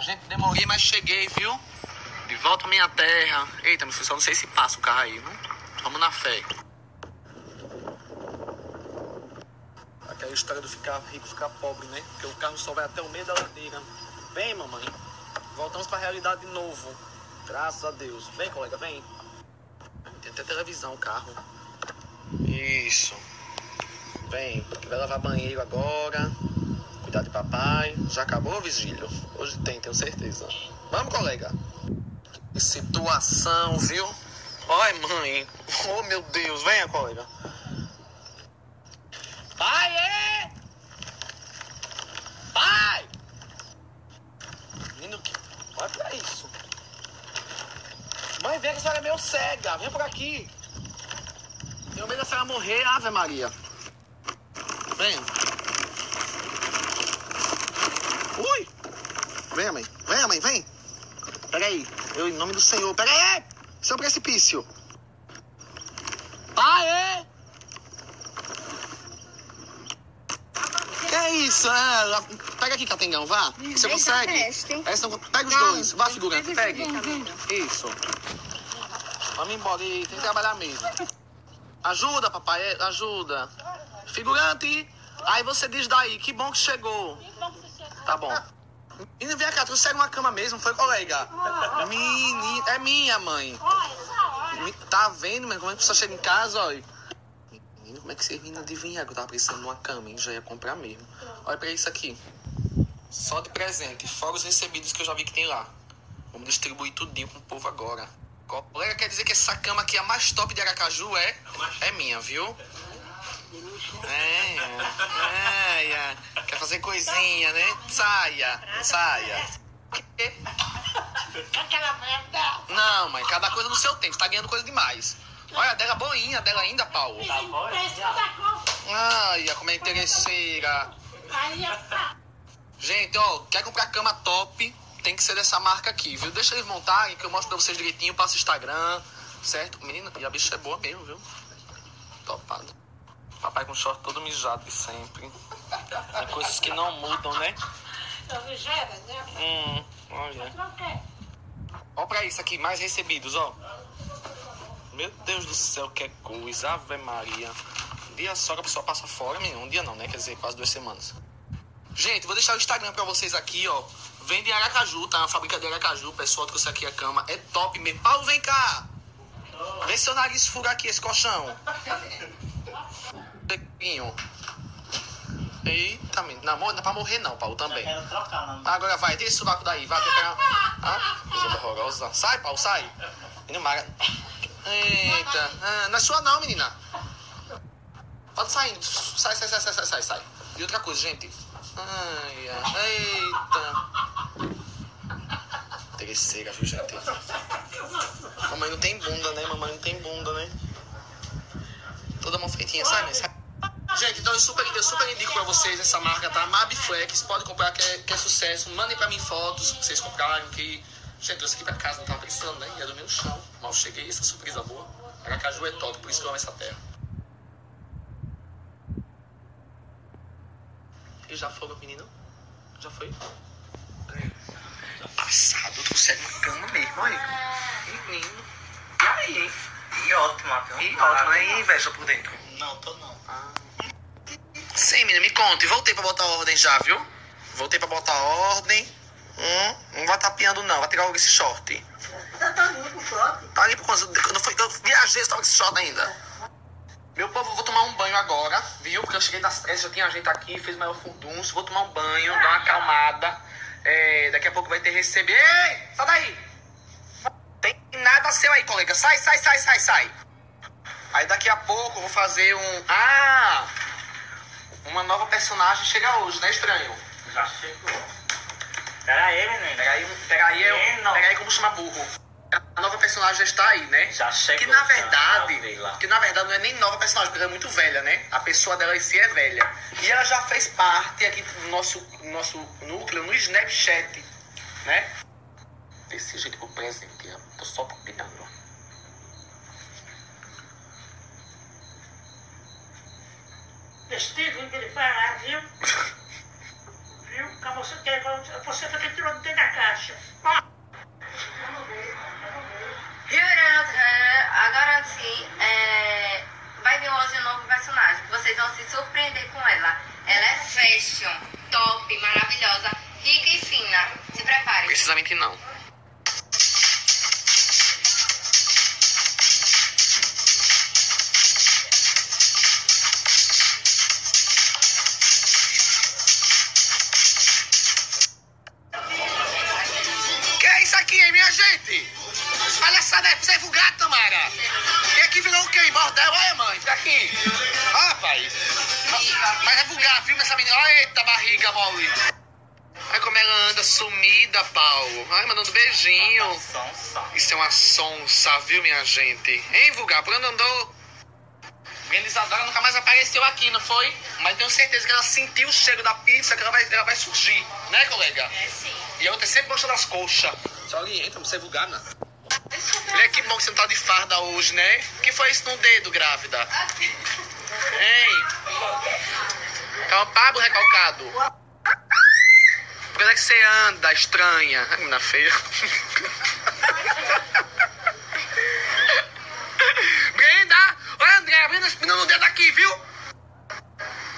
Gente, demorei, mas cheguei, viu? De volta à minha terra. Eita, meu filho, só não sei se passa o carro aí, viu? Vamos na fé. Aquela história do ficar rico, ficar pobre, né? Porque o carro só vai até o meio da ladeira. Vem, mamãe. Voltamos pra realidade de novo. Graças a Deus. Vem, colega, vem. Tem até televisão o carro. Isso. Vem. Vai lavar banheiro agora. Cuidar de papai. Já acabou, Vigílio? Hoje tem, tenho certeza. Vamos, colega. Que situação, viu? Ai, mãe. Oh, meu Deus. Venha, colega. Pai, é! Pai! Menino, olha pra isso. Mãe, vem que a senhora é meio cega. Vem por aqui. Tenho medo da senhora morrer, Ave Maria. Vem. Ui! Vem, mãe. Vem, mãe, vem. Pega aí. Eu, em nome do Senhor. Pega aí! Seu precipício. Pai! Que é isso? Pega aqui, Catengão, vá. Você consegue? Pega os dois. Vá, figurante, pegue. Isso. Vamos embora, e tem que trabalhar mesmo. Ajuda, papai, ajuda. Figurante, aí você diz daí, que bom que chegou. Tá bom. Menino, vem cá, trouxeram uma cama mesmo, foi, colega? Menino, é minha, mãe. Tá vendo, mãe, como é que você chega em casa, olha. Menino, como é que vocês meninos adivinharam que eu tava precisando de uma cama, hein? Já ia comprar mesmo. Olha pra isso aqui. Só de presente, fora os recebidos que eu já vi que tem lá. Vamos distribuir tudinho com o povo agora. Colega, quer dizer que essa cama aqui, a mais top de Aracaju, é minha, viu? Quer fazer coisinha, né? Saia. Aquela merda. Não, mãe, cada coisa no seu tempo, tá ganhando coisa demais. Olha, a dela boinha, a dela ainda, Paulo. Ai, como é interesseira. Gente, ó, quer comprar cama top, tem que ser dessa marca aqui, viu? Deixa eles montarem, que eu mostro pra vocês direitinho, passo Instagram, certo? Menina, e a bicha é boa mesmo, viu? Topado. Papai com short todo mijado de sempre. Tem coisas que não mudam, né? Olha. Ó pra isso aqui, mais recebidos, ó. Meu Deus do céu, que coisa. Ave Maria. Um dia só que a pessoa passa fora, menino. Um dia não, né? Quer dizer, quase 2 semanas. Gente, vou deixar o Instagram pra vocês aqui, ó. Vende em Aracaju, tá? Na fábrica de Aracaju. O pessoal trouxe aqui a cama. É top mesmo. Paulo, vem cá. Vê seu nariz fura aqui, esse colchão. Eita, menino. Não é pra morrer não, Paulo, também. Agora vai, tira esse sovaco daí. Vai pegar. Coisa horrorosa. Sai, Paulo, sai. Menino Mara. Eita. Não é sua não, menina. Pode sair. Sai. E outra coisa, gente. Eita. Terceira, viu, gente? Mamãe não tem bunda, né? Toda mão feitinha, sabe? Gente, então eu super indico pra vocês essa marca, tá? Mabflex, pode comprar, que é sucesso. Mandem pra mim fotos que vocês compraram, que... Gente, trouxe aqui pra casa, não tava precisando, né? Ia do meu chão. Mal cheguei, essa surpresa boa. Aracaju é top, por isso que eu amo essa terra. E já foi, meu menino? Já foi? Passado, trouxeram uma cama mesmo, olha. Menino. E aí, hein? E ótima, viu? E ótimo, né? E inveja por dentro? Não, tô não. Sim, menina, me conte. Voltei pra botar ordem já, viu? Voltei pra botar ordem. Não vai tapeando, não. Vai tirar logo esse short. Tá limpo o short? Tá limpo quando eu viajei, você tava com esse short ainda. Meu povo, eu vou tomar um banho agora, viu? Porque eu cheguei das pressas, já tinha gente aqui, fiz maior furdunço. Vou tomar um banho, dar uma acalmada. Daqui a pouco vai ter receber. Ei, sai daí! Tem nada seu aí, colega. Sai. Aí daqui a pouco eu vou fazer uma nova personagem chega hoje, né, estranho? Já chegou. Pera aí, menino. Pega aí como chama burro. A nova personagem já está aí, né? Já chegou. Que na verdade não é nem nova personagem, porque ela é muito velha, né? A pessoa dela em si é velha. E ela já fez parte aqui do nosso núcleo no Snapchat, né? Desse jeito pro presente, eu tô só combinando. Vestido de falar, viu? Viu? Você também tirou dentro da caixa. acha? Agora sim, vai vir hoje um novo personagem. Vocês vão se surpreender com ela. Ela é fashion, top, maravilhosa, rica e fina. Se prepare. Precisamente não. Que é isso aqui, hein, minha gente? Palhaçada, é você vulgar, Tamara? E aqui virou o quê? Bordel? Olha, mãe, fica aqui. Ah, rapaz. Mas é vulgar, filma essa menina. Olha, eita, barriga mole. Olha como ela anda sumida, Paulo. Ai, mandando beijinho. Isso é uma sonsa, viu, minha gente? Hein, vulgar? Por onde andou? Isadora nunca mais apareceu aqui, não foi? Mas tenho certeza que ela sentiu o cheiro da pizza, que ela vai surgir. Né, colega? É sim. E a outra é sempre gostando das coxas. Só orienta, você é vulgar, né? Olha que bom que você não tá de farda hoje, né? O que foi isso no dedo, grávida? Hein? Calma, Pablo recalcado. Por onde é que você anda, estranha? Ai, menina feia. Brenda! Olha, André, Brenda espinando o dedo aqui, viu?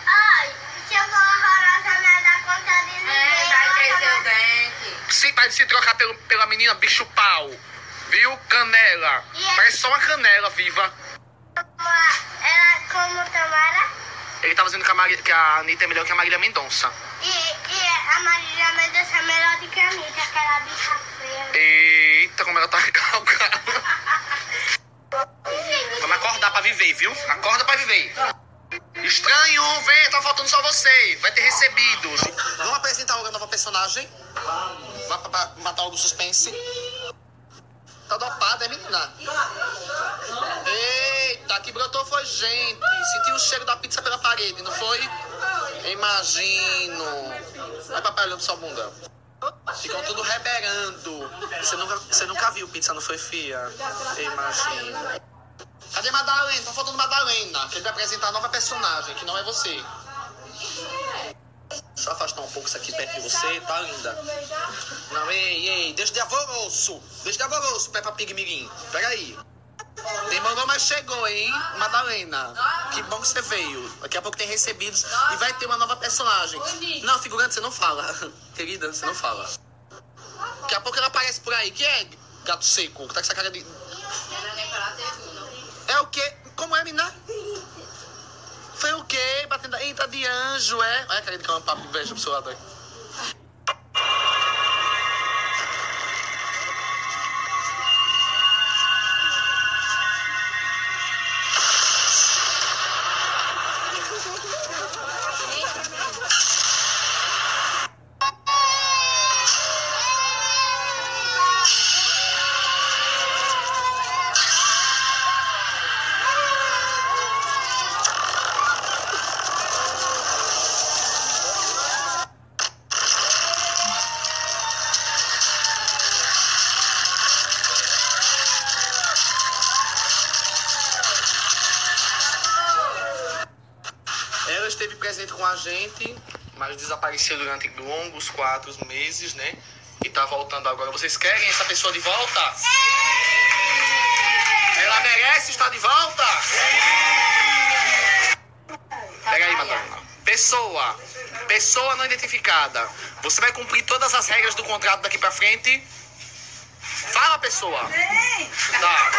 Ai, se eu for horrorosa, não dá conta de ninguém. Vai crescer o dente. Sim, vai se trocar pela menina bicho pau. Viu? Canela. Parece só uma canela viva. Ela como Tamara Ele tava dizendo que a Anitta é melhor que a Marília Mendonça. e a Marília Mendonça é melhor do que a Anitta, aquela bicha feia. Eita, como ela tá recalcada. Vamos acordar pra viver, viu? Acorda pra viver. Estranho, vem, tá faltando só você. Vai ter recebidos. Vamos apresentar a nova personagem. Vai pra matar algo suspense. Tá dopada, é menina? Eita, que brotou foi gente. Sentiu o cheiro da pizza pela parede, não foi? Imagino. Vai papai olhando sua bunda. Ficam tudo reberando. Você nunca viu pizza, não foi, fia? Imagino. Cadê Madalena? Tá faltando Madalena. Que ele vai apresentar a nova personagem, que não é você. Deixa eu afastar um pouco isso aqui perto de você, tá, linda? Não, ei, deixa de alvoroço. Deixa de alvoroço, Peppa Pig Mirim. Pega aí. Demorou, mas chegou, hein, Madalena? Que bom que você veio. Daqui a pouco tem recebidos e vai ter uma nova personagem. Não, figurante, você não fala. Querida, você não fala. Daqui a pouco ela aparece por aí. Que é gato seco? Que tá com essa cara de... É o quê? Como é, menina? Foi o quê? Batendo... Eita, de anjo, é? Olha a cara de cama, papo, inveja pro seu lado aí. Ela esteve presente com a gente, mas desapareceu durante longos 4 meses, né? E tá voltando agora. Vocês querem essa pessoa de volta? Sim! Ela merece estar de volta? Sim! Pega aí, Madalena. Pessoa não identificada. Você vai cumprir todas as regras do contrato daqui pra frente? Fala, pessoa. Sim! Tá.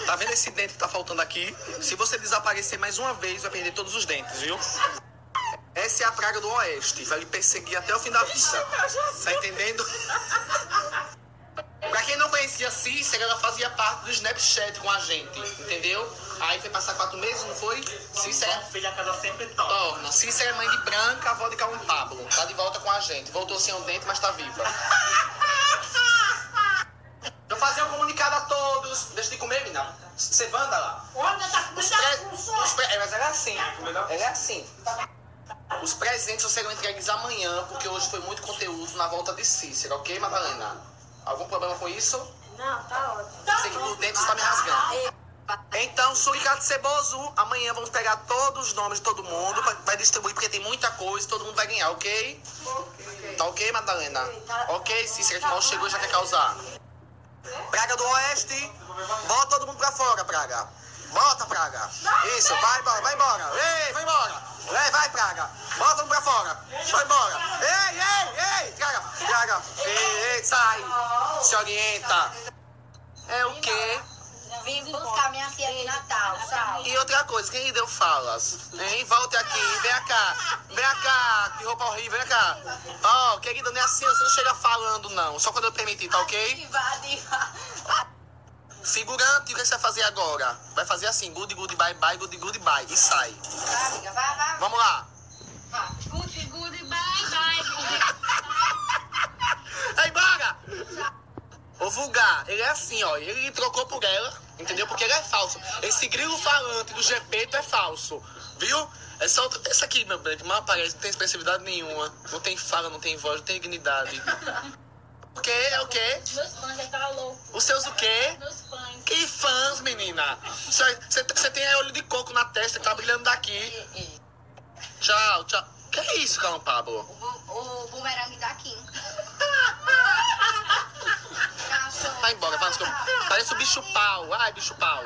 Tá vendo esse dente que tá faltando aqui? Se você desaparecer mais uma vez, vai perder todos os dentes, viu? Essa é a praga do Oeste. Vai lhe perseguir até o fim da vida. Tá entendendo? Pra quem não conhece conhecia a Cícera, ela fazia parte do Snapchat com a gente, entendeu? Aí foi passar 4 meses, não foi? Cícera... Filha, a casa sempre top. Torna. Cícera é mãe de Branca, avó de Calum Pablo. Tá de volta com a gente. Voltou sem um dente, mas tá viva. Eu fazer um comunicado a todos. Deixa de comer, menina. Você vanda lá. Olha, tá com Mas ela é assim. Ela é assim. Os presentes serão entregues amanhã, porque hoje foi muito conteúdo na volta de Cícera, ok, Madalena? Algum problema com isso? Não, tá ótimo. Sei que por dentro você tá me rasgando. Então, Suricato Ceboso, amanhã vamos pegar todos os nomes de todo mundo, vai distribuir, porque tem muita coisa, todo mundo vai ganhar, ok? Tá ok, Madalena? Ok, Cícera, que mal chegou e já quer causar. Praga do Oeste, bota todo mundo pra fora, Praga. Bota, Praga. Isso, vai embora, vai embora. Ei, vai embora. Ei, vai, Praga. Bota todo mundo pra fora. Vai embora. Ei, Praga. Praga. Ei, sai. Se orienta. É o quê? Vim buscar minha filha de Natal, sabe? E outra coisa, quem lhe deu falas? Hein? Volte aqui, vem cá, que roupa horrível, vem cá. Ó, querida, não é assim, você não chega falando, não. Só quando eu permitir, tá ok? Diva. Figurante, o que você vai fazer agora? Vai fazer assim, good, bye, bye, good, bye. E sai. Vai, amiga, vai. Vamos lá. Good, bye. Aí, bora! O vulgar, ele é assim, ó. Ele trocou por ela, entendeu? Porque ele é falso. Esse grilo falante do Gepeto é falso, viu? Essa aqui, meu bem, que mal aparece, não tem expressividade nenhuma. Não tem fala, não tem voz, não tem dignidade. O quê? É o quê? Meus fãs já tá louco. Os seus o quê? Meus fãs. Que fãs, menina? Você tem olho de coco na testa que tá brilhando daqui. Tchau. Que é isso, Calum Pablo? O bumerangue daqui. Vai embora, vai. Parece o bicho pau. Ai, bicho pau.